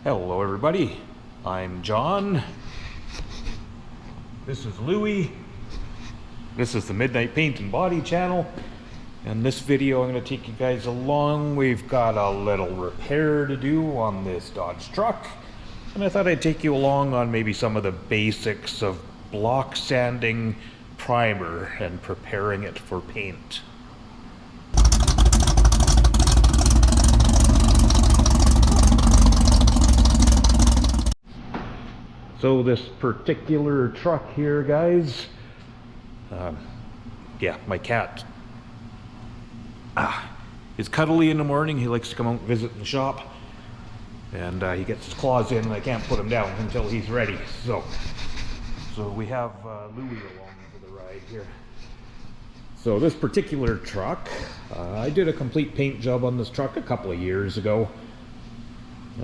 Hello everybody, I'm John. This is Louie. This is the Midnight Paint and Body channel. In this video I'm going to take you guys along. We've got a little repair to do on this Dodge truck. And I thought I'd take you along on maybe some of the basics of block sanding, primer, and preparing it for paint. So this particular truck here, guys, yeah, my cat is cuddly in the morning. He likes to come out and visit in the shop, and he gets his claws in, and I can't put him down until he's ready. So we have Louie along for the ride here. So this particular truck, I did a complete paint job on this truck a couple of years ago.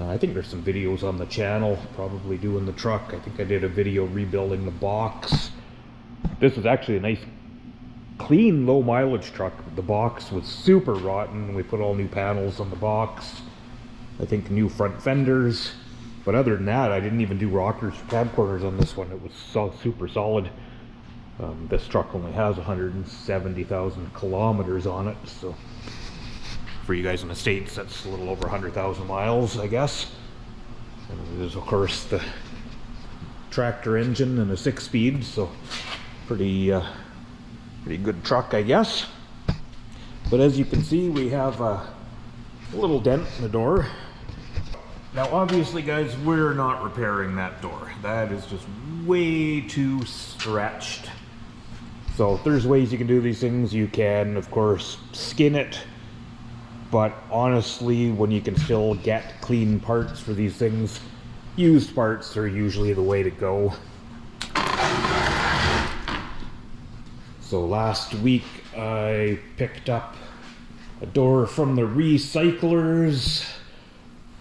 I think there's some videos on the channel, probably doing the truck. I think I did a video rebuilding the box. This is actually a nice, clean, low mileage truck. The box was super rotten. We put all new panels on the box. I think new front fenders. But other than that, I didn't even do rockers or cab corners on this one. It was super solid. This truck only has 170,000 kilometers on it, so for you guys in the States, that's a little over 100,000 miles, I guess. And there's of course the tractor engine and a 6-speed, so pretty good truck, I guess. But as you can see, we have a little dent in the door. Now obviously guys, we're not repairing that door. That is just way too stretched. So if there's ways you can do these things, you can of course skin it. But honestly, when you can still get clean parts for these things, used parts are usually the way to go. So last week I picked up a door from the recyclers.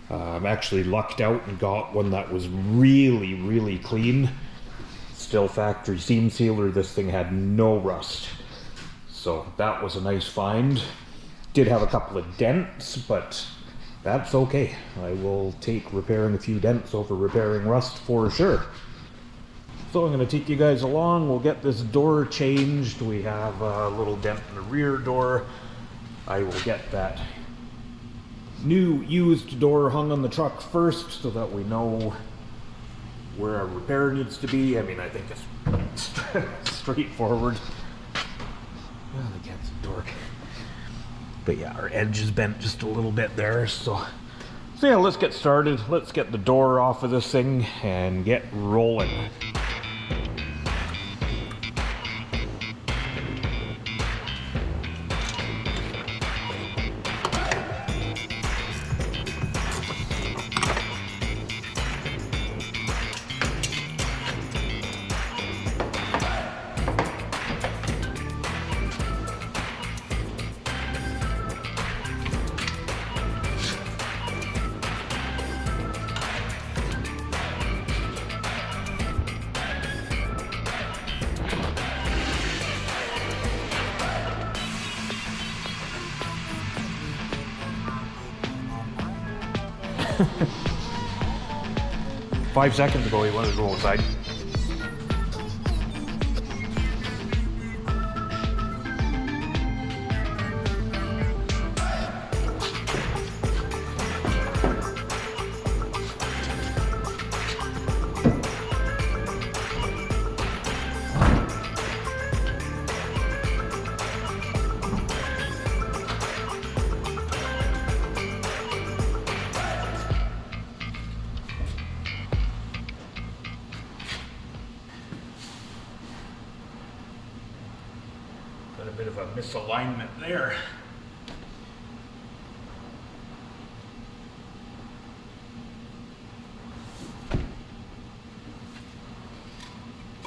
I'm actually lucked out and got one that was really clean. Still factory seam sealer. This thing had no rust. So that was a nice find. Did have a couple of dents, but that's okay. I will take repairing a few dents over repairing rust for sure. So I'm going to take you guys along. We'll get this door changed. We have a little dent in the rear door. I will get that new used door hung on the truck first so that we know where our repair needs to be. I mean, I think it's straightforward. Oh, the cat's a dork. But yeah, our edge is bent just a little bit there, so yeah, let's get started. Let's get the door off of this thing and get rolling. Five seconds ago he wanted to go outside. Got a bit of a misalignment there.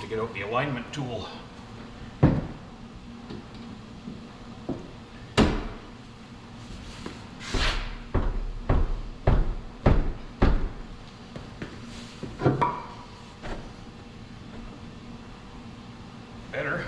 To get out the alignment tool. Better.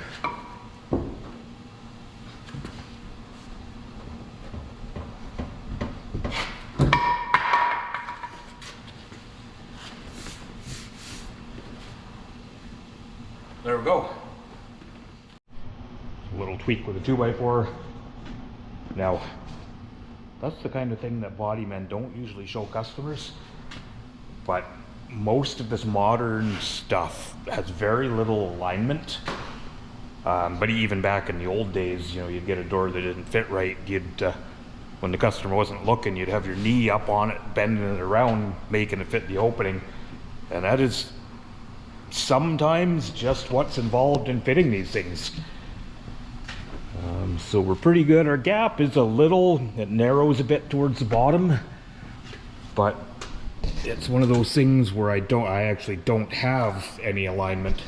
there we go. A little tweak with a 2x4. Now, that's the kind of thing that body men don't usually show customers, but most of this modern stuff has very little alignment. But even back in the old days, you know, you'd get a door that didn't fit right, when the customer wasn't looking, you'd have your knee up on it, bending it around, making it fit the opening. And that is sometimes just what's involved in fitting these things. So we're pretty good. Our gap is it narrows a bit towards the bottom, but it's one of those things where I actually don't have any alignment.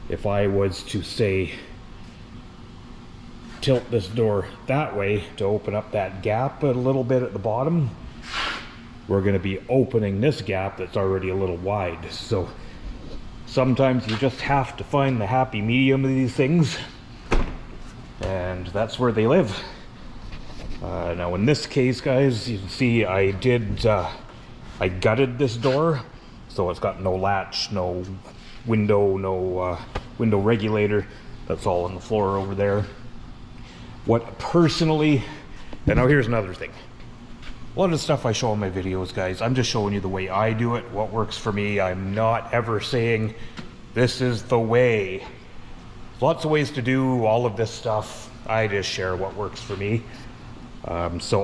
If I was to say, tilt this door that way to open up that gap a little bit at the bottom, we're going to be opening this gap that's already a little wide. So sometimes you just have to find the happy medium of these things, and that's where they live. Now in this case, guys, you can see I gutted this door, so it's got no latch, no window, no window regulator. That's all on the floor over there. What personally, and now here's another thing. A lot of the stuff I show in my videos, guys, I'm just showing you the way I do it, what works for me. I'm not ever saying this is the way. Lots of ways to do all of this stuff. I just share what works for me. So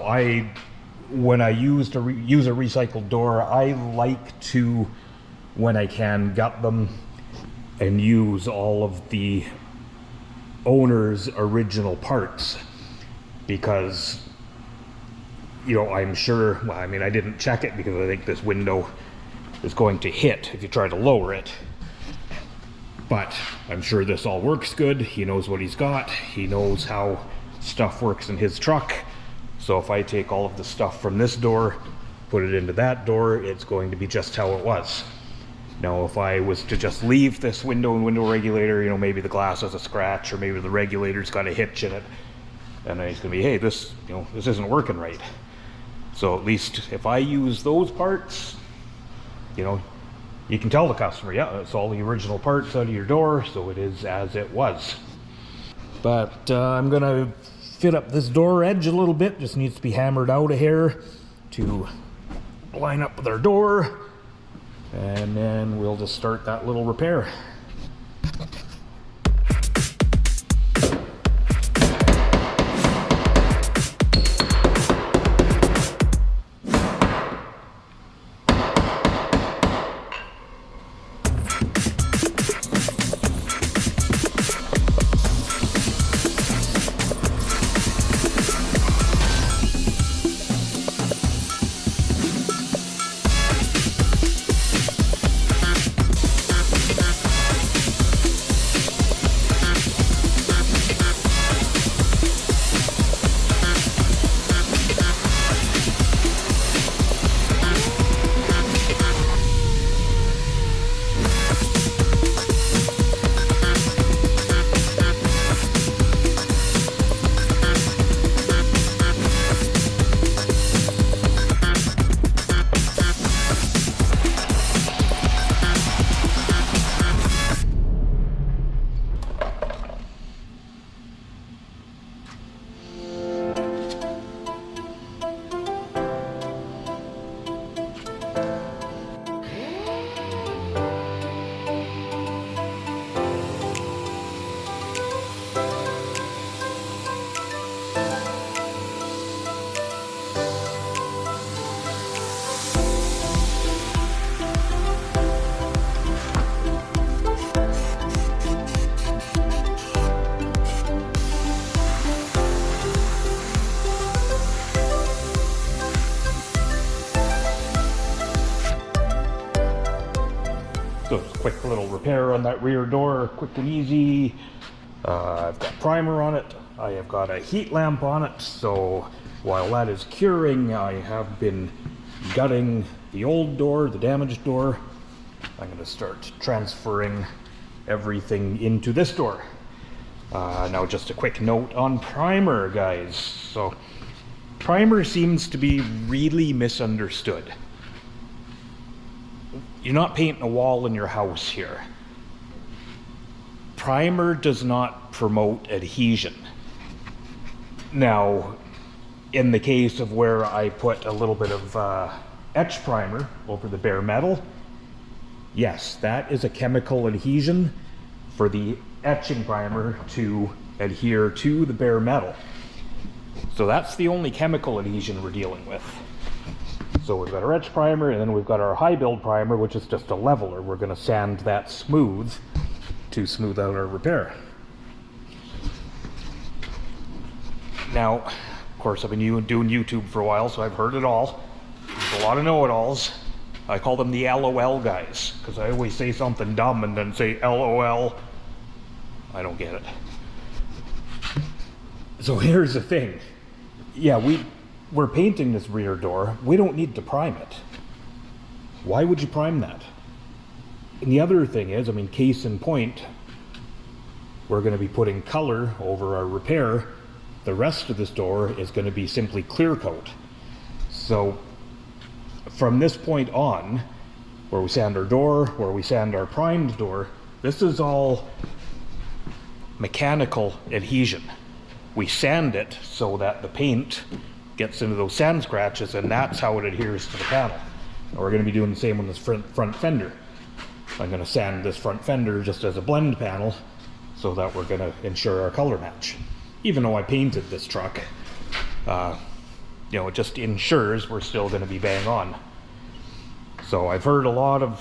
when I use a recycled door, I like to, when I can, gut them and use all of the owner's original parts, because, you know, I'm sure, well, I mean, I didn't check it because I think this window is going to hit if you try to lower it. But I'm sure this all works good. He knows what he's got. He knows how stuff works in his truck. So if I take all of the stuff from this door, put it into that door, it's going to be just how it was. Now, if I was to just leave this window and window regulator, you know, maybe the glass has a scratch, or maybe the regulator's got a hitch in it, and then it's gonna be, hey, this isn't working right. So at least if I use those parts, you know, you can tell the customer, yeah, it's all the original parts out of your door, so it is as it was. But I'm gonna fit up this door edge a little bit. Just needs to be hammered out a hair to line up with our door, and then we'll just start that little repair. So it's a quick little repair on that rear door, quick and easy. I've got primer on it. I have got a heat lamp on it. So while that is curing, I have been gutting the old door, the damaged door. I'm going to start transferring everything into this door. Now just a quick note on primer, guys. So primer seems to be really misunderstood. You're not painting a wall in your house here. primer does not promote adhesion. Now, in the case of where I put a little bit of etch primer over the bare metal, yes, that is a chemical adhesion for the etching primer to adhere to the bare metal. So that's the only chemical adhesion we're dealing with. So we've got our etch primer, and then we've got our high build primer, which is just a leveler. We're going to sand that smooth to smooth out our repair. Now, of course, I've been doing YouTube for a while, so I've heard it all. There's a lot of know-it-alls. I call them the LOL guys, because I always say something dumb and then say LOL. I don't get it. So here's the thing. Yeah, we're painting this rear door. We don't need to prime it. Why would you prime that? And the other thing is, I mean, case in point, we're going to be putting color over our repair. The rest of this door is going to be simply clear coat. So from this point on, where we sand our door, where we sand our primed door, this is all mechanical adhesion. We sand it so that the paint gets into those sand scratches, and that's how it adheres to the panel. And we're going to be doing the same on this front fender. I'm going to sand this front fender just as a blend panel so that we're going to ensure our color match. Even though I painted this truck, you know, it just ensures we're still going to be bang on. So I've heard a lot of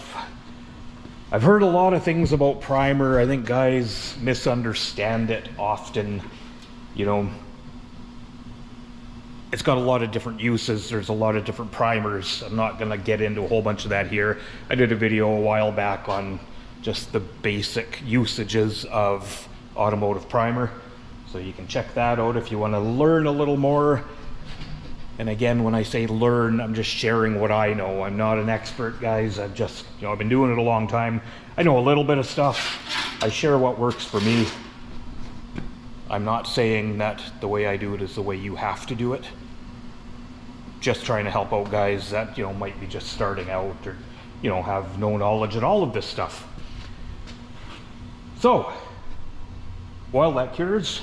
things about primer. I think guys misunderstand it often. You know, it's got a lot of different uses. There's a lot of different primers. I'm not going to get into a whole bunch of that here. I did a video a while back on just the basic usages of automotive primer. So you can check that out if you want to learn a little more. And again, when I say learn, I'm just sharing what I know. I'm not an expert, guys. I've just, you know, I've been doing it a long time. I know a little bit of stuff. I share what works for me. I'm not saying that the way I do it is the way you have to do it. Just trying to help out guys that, you know, might be just starting out or, you know, have no knowledge in all of this stuff. So, while that cures,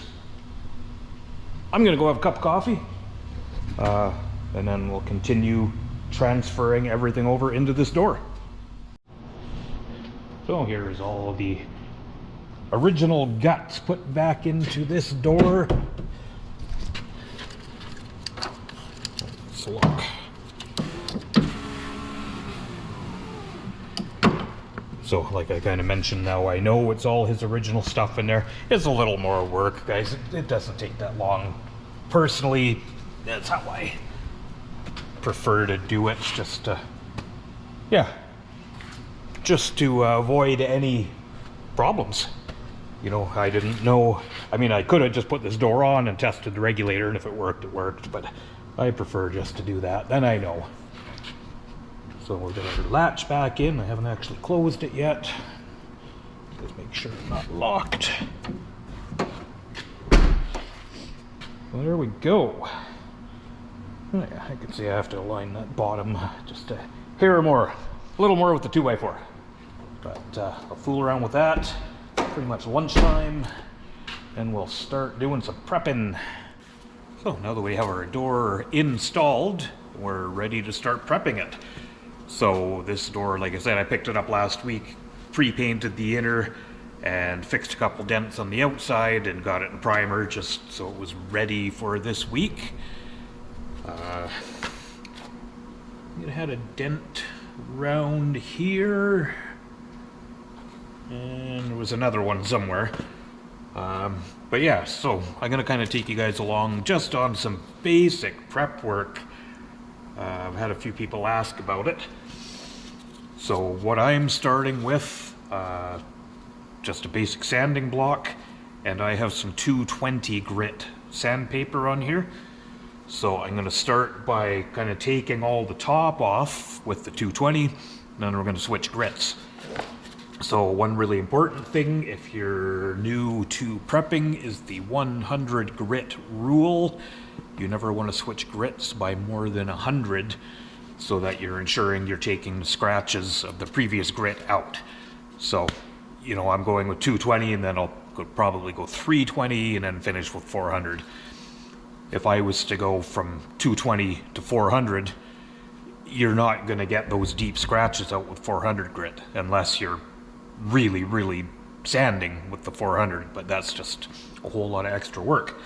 I'm gonna go have a cup of coffee, and then we'll continue transferring everything over into this door. So here's all the original guts put back into this door. Let's look. So like I kind of mentioned, now I know it's all his original stuff in there. It's a little more work, guys. It doesn't take that long. Personally, that's how I prefer to do it, just to, yeah, just to avoid any problems. You know, I didn't know, I mean, I could have just put this door on and tested the regulator, and if it worked, it worked, but I prefer just to do that, then I know. So we're gonna latch back in. I haven't actually closed it yet. Just make sure it's not locked. Well, there we go. Yeah, I can see I have to align that bottom just a hair more, a little more with the 2x4. But I'll fool around with that. Pretty much lunchtime, and we'll start doing some prepping. So now that we have our door installed, we're ready to start prepping it. So this door, like I said, I picked it up last week, pre-painted the inner and fixed a couple dents on the outside and got it in primer just so it was ready for this week. It had a dent around here, and there was another one somewhere. But yeah, so I'm gonna kind of take you guys along just on some basic prep work. I've had a few people ask about it. So what I'm starting with, just a basic sanding block, and I have some 220 grit sandpaper on here. So I'm going to start by kind of taking all the top off with the 220, and then we're going to switch grits. So one really important thing if you're new to prepping is the 100 grit rule. You never want to switch grits by more than 100 so that you're ensuring you're taking the scratches of the previous grit out. So you know, I'm going with 220 and then I'll probably go 320 and then finish with 400. If I was to go from 220 to 400, you're not going to get those deep scratches out with 400 grit unless you're really, really sanding with the 400, but that's just a whole lot of extra work.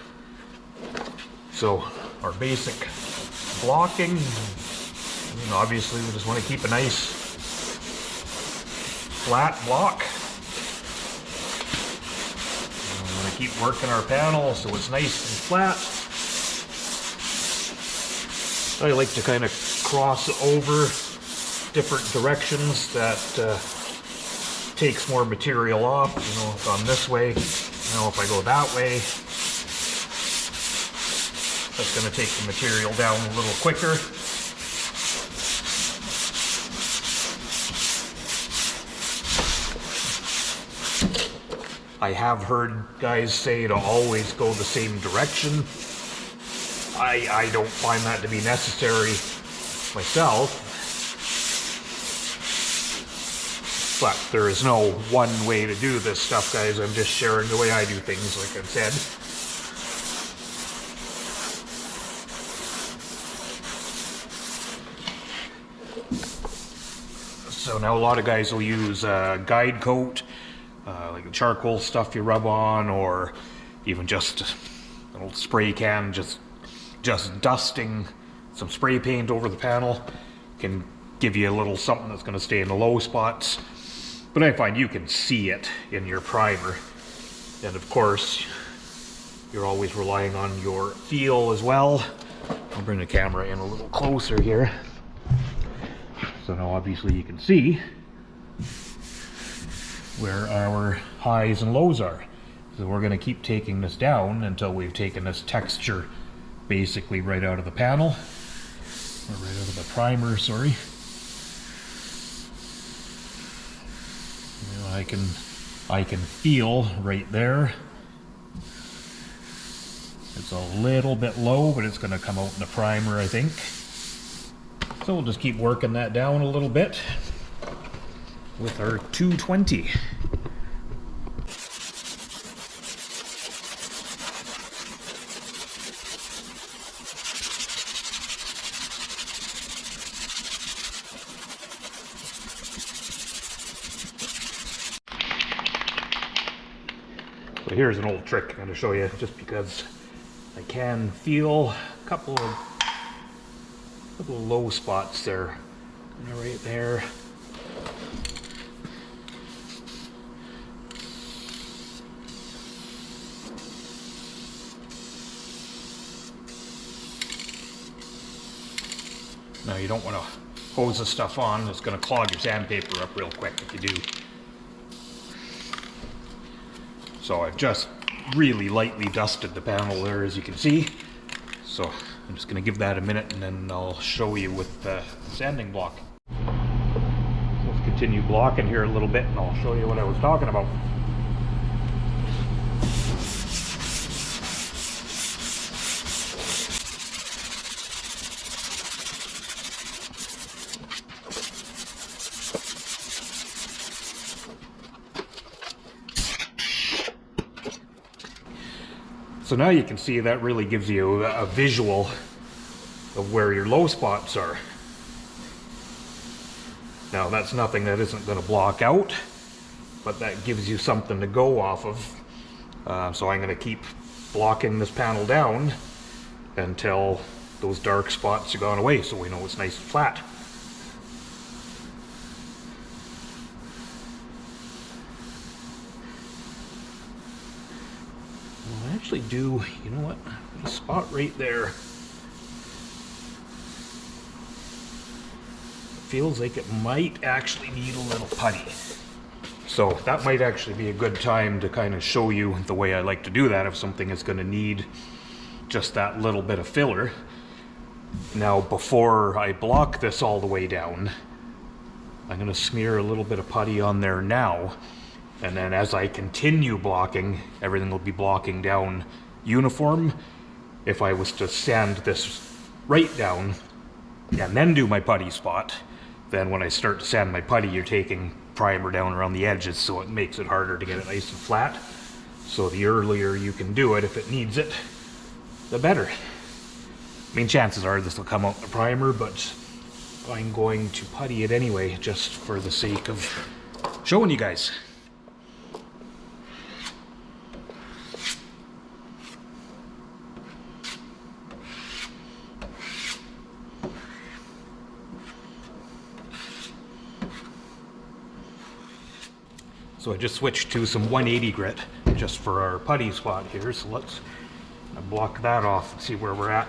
So our basic blocking, you know, obviously we just want to keep a nice flat block. And we're going to keep working our panel so it's nice and flat. I like to kind of cross over different directions. That takes more material off. You know, if I'm this way, you know, if I go that way, that's going to take the material down a little quicker. I have heard guys say to always go the same direction. I don't find that to be necessary myself. But there is no one way to do this stuff, guys. I'm just sharing the way I do things, like I've said. So now a lot of guys will use guide coat, like the charcoal stuff you rub on, or even just an old spray can, just dusting some spray paint over the panel can give you a little something that's going to stay in the low spots. But I find you can see it in your primer. And of course, you're always relying on your feel as well. I'll bring the camera in a little closer here. So now obviously you can see where our highs and lows are. So we're going to keep taking this down until we've taken this texture basically right out of the panel, or right out of the primer, sorry. You know, I can feel right there. It's a little bit low, but it's going to come out in the primer, I think. So we'll just keep working that down a little bit with our 220. So here's an old trick I'm going to show you, just because I can feel a couple of low spots there, right there. Now you don't want to hose this stuff on, it's going to clog your sandpaper up real quick if you do. So I've just really lightly dusted the panel there, as you can see. So I'm just going to give that a minute and then I'll show you with the sanding block. Let's continue blocking here a little bit and I'll show you what I was talking about. So now you can see that really gives you a visual of where your low spots are. Now that's nothing that isn't going to block out, but that gives you something to go off of. So I'm going to keep blocking this panel down until those dark spots are gone away, so we know it's nice and flat. I'll actually do, you know what, a spot right there. Feels like it might actually need a little putty. So that might actually be a good time to kind of show you the way I like to do that if something is going to need just that little bit of filler. Now before I block this all the way down, I'm going to smear a little bit of putty on there now, and then as I continue blocking, everything will be blocking down uniform. If I was to sand this right down and then do my putty spot, then when I start to sand my putty, you're taking primer down around the edges, so it makes it harder to get it nice and flat. So the earlier you can do it, if it needs it, the better. I mean, chances are this will come out in the primer, but I'm going to putty it anyway, just for the sake of showing you guys. So I just switched to some 180 grit just for our putty spot here. So let's block that off and see where we're at.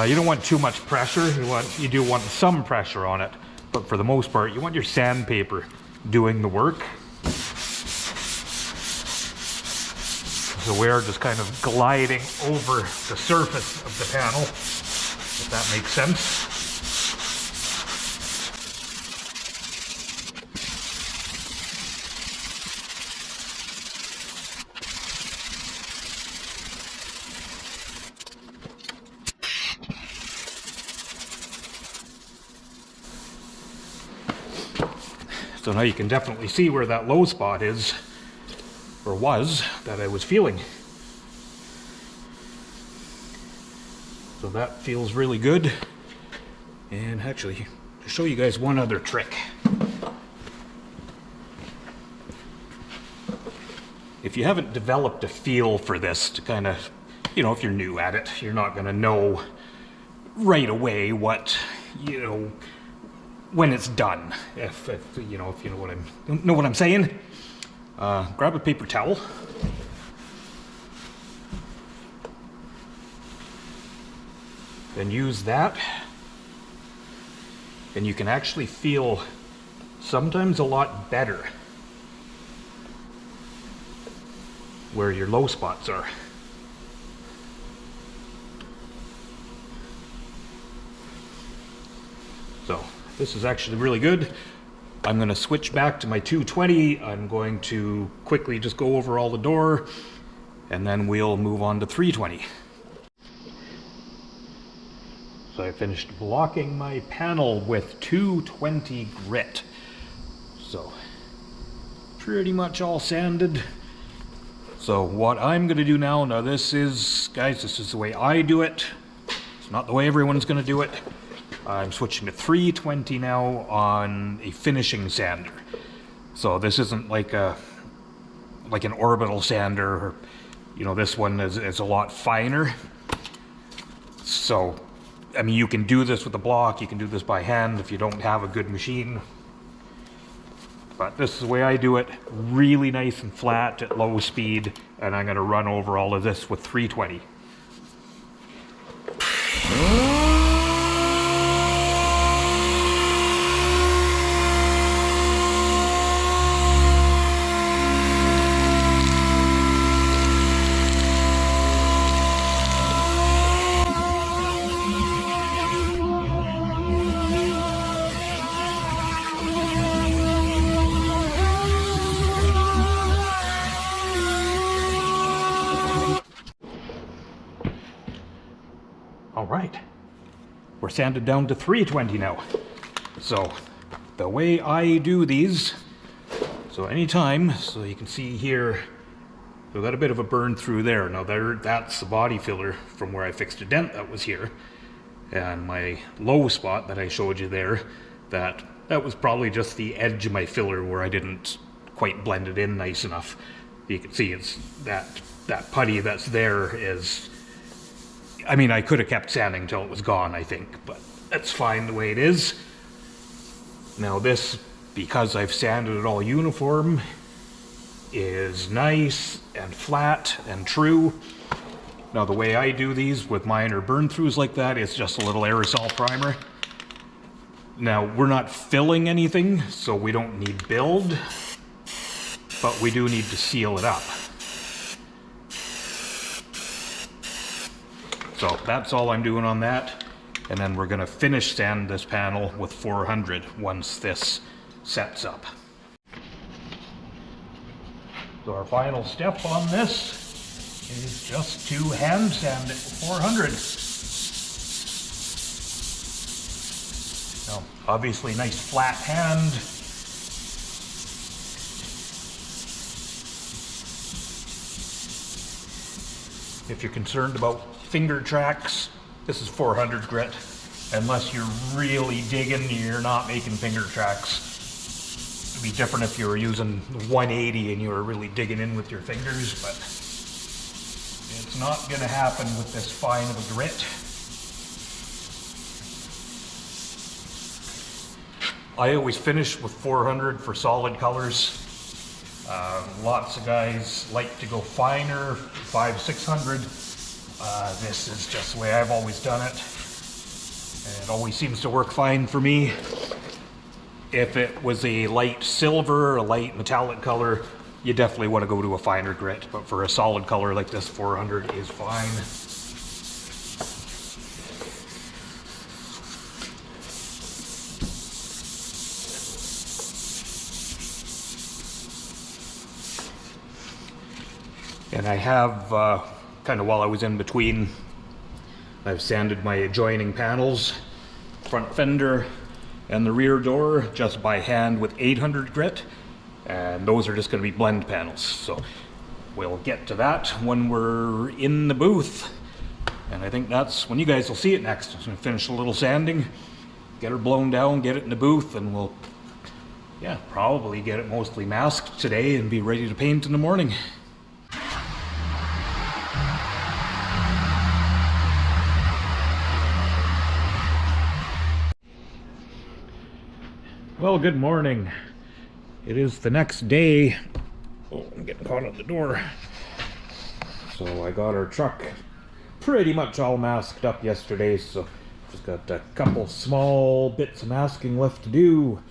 You don't want too much pressure. You do want some pressure on it, but for the most part, you want your sandpaper doing the work. So we're just kind of gliding over the surface of the panel, if that makes sense. So now you can definitely see where that low spot is, or was, that I was feeling. So that feels really good. And actually, to show you guys one other trick. If you haven't developed a feel for this to kind of, if you're new at it, you're not going to know right away what, when it's done, if you know what I'm saying. Grab a paper towel. Then use that. And you can actually feel sometimes a lot better where your low spots are. So this is actually really good. I'm going to switch back to my 220. I'm going to quickly just go over all the door, and then we'll move on to 320. So I finished blocking my panel with 220 grit. So pretty much all sanded. So what I'm going to do now this is, guys, this is the way I do it. It's not the way everyone's going to do it. I'm switching to 320 now on a finishing sander. So this isn't like an orbital sander, or, this one is a lot finer. So, I mean, you can do this with a block, you can do this by hand if you don't have a good machine. But this is the way I do it, really nice and flat at low speed, and I'm going to run over all of this with 320. All right, we're sanded down to 320 now. So the way I do these, so anytime, so you can see here, we've got a bit of a burn through there. Now that's the body filler from where I fixed a dent that was here. And my low spot that I showed you there, that was probably just the edge of my filler where I didn't quite blend it in nice enough. You can see it's that putty that's there is, I mean, I could have kept sanding until it was gone, I think, but that's fine the way it is. Now this, because I've sanded it all uniform, is nice and flat and true. Now the way I do these with minor burn throughs like that is just a little aerosol primer. Now we're not filling anything, so we don't need build, but we do need to seal it up. So that's all I'm doing on that. And then we're going to finish sand this panel with 400 once this sets up. So our final step on this is just to hand sand it with 400. Now, obviously nice flat hand. If you're concerned about finger tracks, this is 400 grit. Unless you're really digging, you're not making finger tracks. It'd be different if you were using 180 and you were really digging in with your fingers, but it's not gonna happen with this fine of a grit. I always finish with 400 for solid colors. Lots of guys like to go finer, 500, 600. This is just the way I've always done it. And it always seems to work fine for me. If it was a light silver, a light metallic color, you definitely want to go to a finer grit. But for a solid color like this, 400 is fine. And I have, kind of while I was in between, I've sanded my adjoining panels, front fender and the rear door just by hand with 800 grit. And those are just going to be blend panels. So we'll get to that when we're in the booth. And I think that's when you guys will see it next. I'm going to finish a little sanding, get her blown down, get it in the booth, and we'll, yeah, probably get it mostly masked today and be ready to paint in the morning. Well, good morning. It is the next day. Oh, I'm getting caught at the door. So I got our truck pretty much all masked up yesterday, so just got a couple small bits of masking left to do.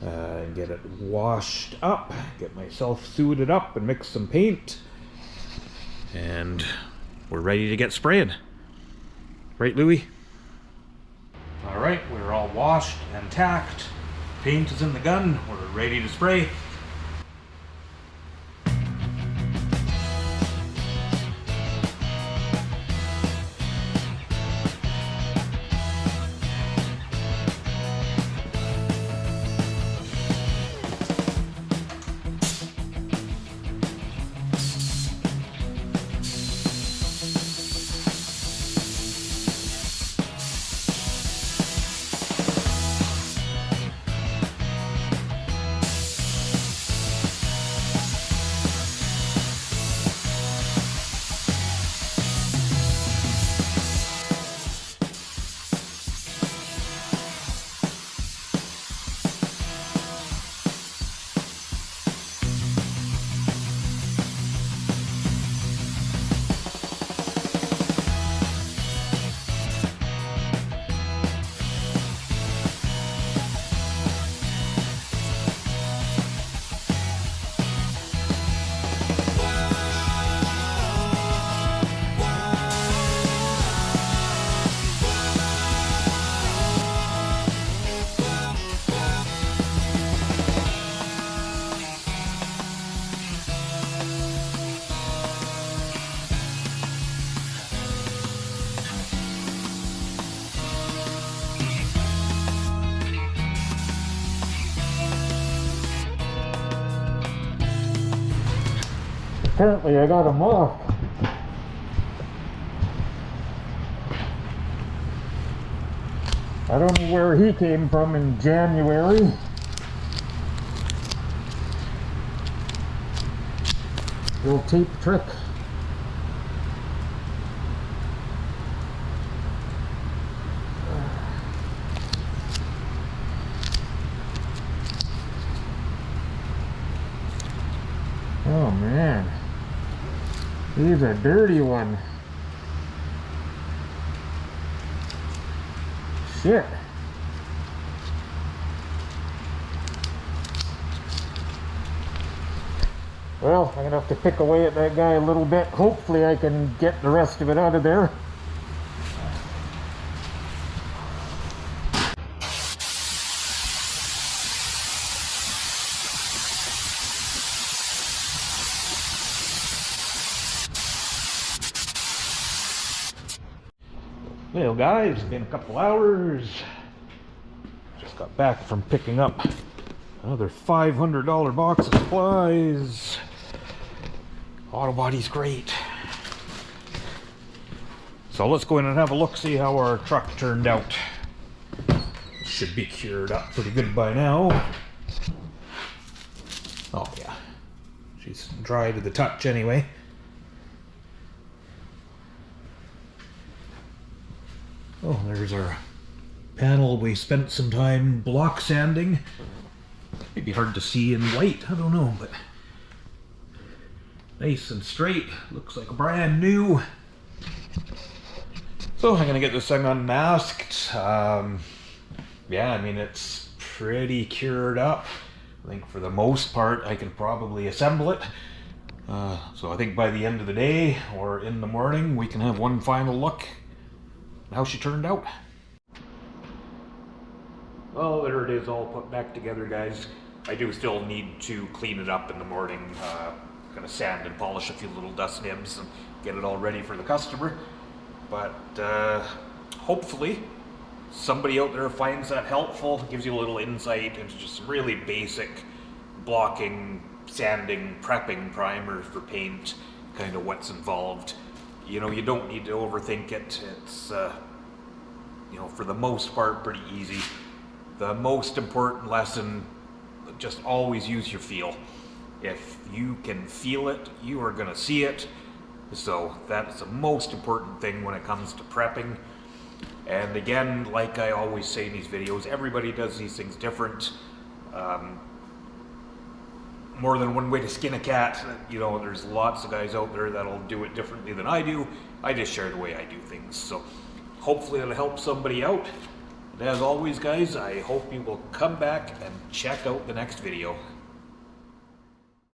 And get it washed up, get myself suited up and mix some paint. And we're ready to get spraying. Right, Louie? All right, we're all washed and tacked. Paint is in the gun, we're ready to spray. Apparently I got him off. I don't know where he came from in January. Little tape trick. Oh man. He's a dirty one. Shit. Well, I'm gonna have to pick away at that guy a little bit. Hopefully I can get the rest of it out of there. Well guys, it's been a couple hours. Just got back from picking up another $500 box of supplies. Auto body's great. So let's go in and have a look, see how our truck turned out. Should be cured up pretty good by now. Oh yeah, she's dry to the touch anyway. Oh, there's our panel we spent some time block sanding. Maybe hard to see in white, I don't know, but nice and straight, looks like brand new. So I'm gonna get this thing unmasked. Yeah, I mean, it's pretty cured up. I think for the most part I can probably assemble it. So I think by the end of the day or in the morning we can have one final look at how she turned out. Well, there it is, all put back together, guys. I do still need to clean it up in the morning. Gonna sand and polish a few little dust nibs and get it all ready for the customer. But hopefully somebody out there finds that helpful, gives you a little insight into just some really basic blocking, sanding, prepping, primer for paint, kind of what's involved. You know, you don't need to overthink it. It's, you know, for the most part, pretty easy. The most important lesson, just always use your feel. If you can feel it, you are gonna see it. So that's the most important thing when it comes to prepping. And again, like I always say in these videos, everybody does these things different. More than one way to skin a cat. You know, there's lots of guys out there that'll do it differently than I do. I just share the way I do things. So hopefully it'll help somebody out. And as always, guys, I hope you will come back and check out the next video.